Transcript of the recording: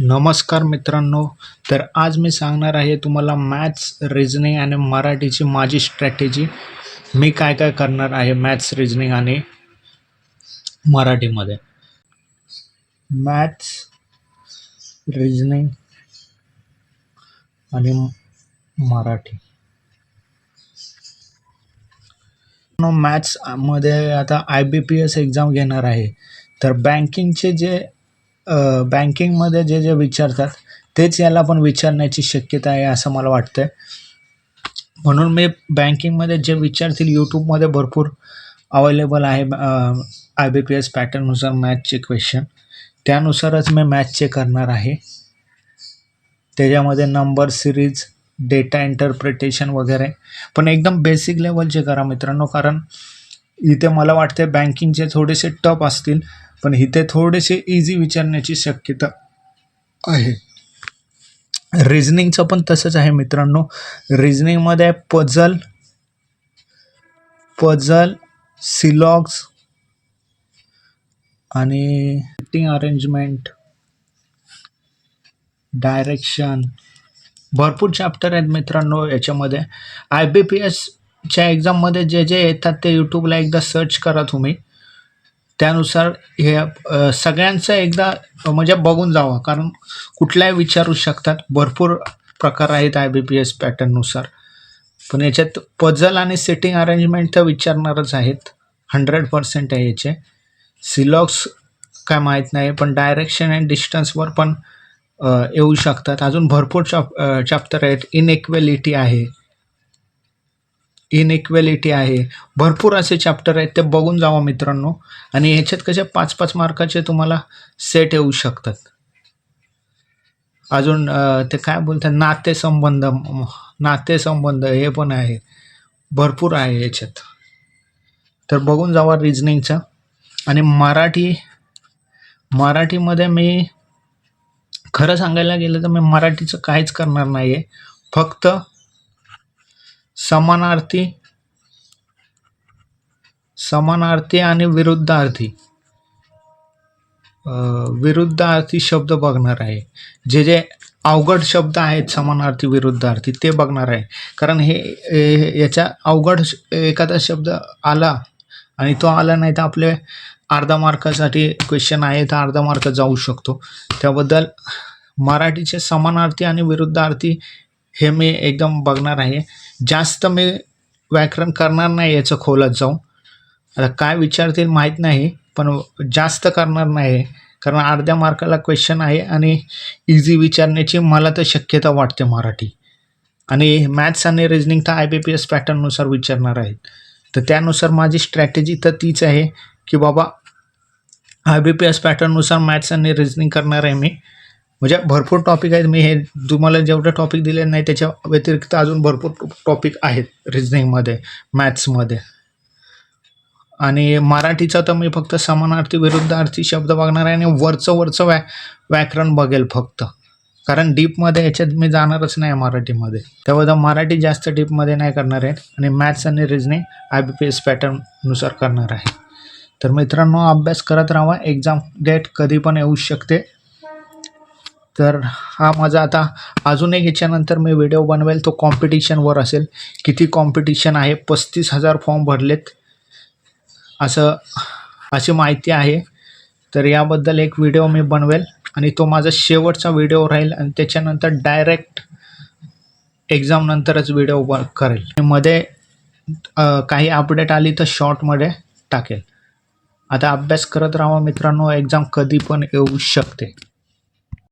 नमस्कार मित्रांनो. तर आज मी सांगणार आहे तुम्हाला मॅथ्स, रिझनिंग आणि मराठीची माझी स्ट्रॅटेजी. मी काय काय करणार आहे मॅथ्स, रिझनिंग आणि मराठीमध्ये. मॅथ्स, रिझनिंग आणि मराठी. मॅथ्समध्ये आता IBPS एक्झाम घेणार आहे. तर बँकिंगमध्ये जे विचारतात तेच याला पण विचारण्याची शक्यता आहे असं मला वाटतंय. म्हणून मी बँकिंगमध्ये जे विचारतील यूट्यूबमध्ये भरपूर अवेलेबल आहे IBPS पॅटर्ननुसार मॅथ्सचे क्वेश्चन, त्यानुसारच मी मॅथ्सचे करणार आहे. त्याच्यामध्ये नंबर सिरीज, डेटा इंटरप्रिटेशन वगैरे, पण एकदम बेसिक लेवलचे करा मित्रांनो, कारण इथे मला वाटते बँकिंगचे थोडेसे टफ असतील, पण इथे थोडेसे इझी विचारण्याची शक्यता आहे. रिझनिंगचं पण तसंच आहे मित्रांनो. रिझनिंगमध्ये पझल, सिलॉग्स आणि सिटिंग अरेंजमेंट, डायरेक्शन, भरपूर चॅप्टर आहेत मित्रांनो याच्यामध्ये. IBPSच्या एक्झाममध्ये जे येतात ते यूट्यूबला एकदा सर्च करा तुम्ही, त्यानुसार हे सगळ्यांचं एकदा म्हणजे बघून जावा, कारण कुठल्याही विचारू शकतात. भरपूर प्रकार आहेत IBPS पॅटर्ननुसार, पण याच्यात पझल आणि सिटिंग अरेंजमेंट तर विचारणारच आहेत, 100% आहे याचे. सिलॉक्स काय माहीत नाही, पण डायरेक्शन अँड डिस्टन्सवर पण येऊ शकतात. अजून भरपूर चॅप्टर आहेत. इनइक्वेलिटी आहे, भरपूर असे चॅप्टर आहेत, ते बघून जावा मित्रांनो. आणि ह्याच्यात कसे 5-5 मार्काचे तुम्हाला सेट येऊ शकतात. अजून ते काय बोलतात, नातेसंबंध हे पण आहे, भरपूर आहे याच्यात. तर बघून जावा रिझनिंगचं. आणि मराठीमध्ये मी खरं सांगायला गेलं तर मी मराठीचं काहीच करणार नाही आहे. फक्त समानार्थी आणि विरुद्धार्थी शब्द बघणार आहे. जे अवघड शब्द आहेत समानार्थी विरुद्धार्थी ते बघणार आहे, कारण याच्या अवघड एखादा शब्द आला आणि तो आला नाही तर आपले अर्धा मार्कासाठी क्वेश्चन आहे, तर अर्धा मार्क जाऊ शकतो. त्याबद्दल मराठीचे समानार्थी आणि विरुद्धार्थी हे मी एकदम बघणार आहे. जास्त मी व्याकरण करणार नाही याचं खोलात जाऊन. आता काय विचारतील माहीत नाही, पण जास्त करणार नाही, कारण अर्ध्या मार्काला क्वेश्चन आहे आणि इझी विचारण्याची मला तर शक्यता वाटते मराठी. आणि मॅथ्स आणि रिझनिंग तर IBPS पॅटर्ननुसार विचारणार आहेत. तर त्यानुसार माझी स्ट्रॅटेजी तर तीच आहे की बाबा IBPS पॅटर्ननुसार मॅथ्स आणि रिझनिंग करणार आहे मी. म्हणजे भरपूर टॉपिक आहेत, मी हे तुम्हाला जेवढे टॉपिक दिले नाही त्याच्या व्यतिरिक्त अजून भरपूर टॉपिक आहेत रिझनिंगमध्ये, मॅथ्समध्ये. आणि मराठीचा तर मी फक्त समानार्थी विरुद्धार्थी शब्द बघणार आहे आणि वरचं व्याकरण बघेल फक्त, कारण डीपमध्ये याच्यात मी जाणारच नाही मराठीमध्ये. त्याबद्दल मराठी जास्त डीपमध्ये नाही करणार आहे आणि मॅथ्स आणि रिझनिंग IBPS पॅटर्ननुसार करणार आहे. तर मित्रांनो, अभ्यास करत राहा, एक्झाम डेट कधी पण येऊ शकते. तर हा माझा आता अजून एक याच्यानंतर मी व्हिडिओ बनवेल, तो कॉम्पिटिशनवर असेल. किती कॉम्पिटिशन आहे, 35,000 फॉर्म भरलेत अशी माहिती आहे. तर याबद्दल एक व्हिडिओ मी बनवेल आणि तो माझा शेवटचा व्हिडिओ राहील, आणि त्याच्यानंतर डायरेक्ट एक्झाम नंतरच व्हिडिओ करेल. मध्ये काही अपडेट आली तर शॉर्टमध्ये टाकेल. आता अभ्यास करत राहा मित्रांनो, एक्झाम कधी पण येऊ शकते.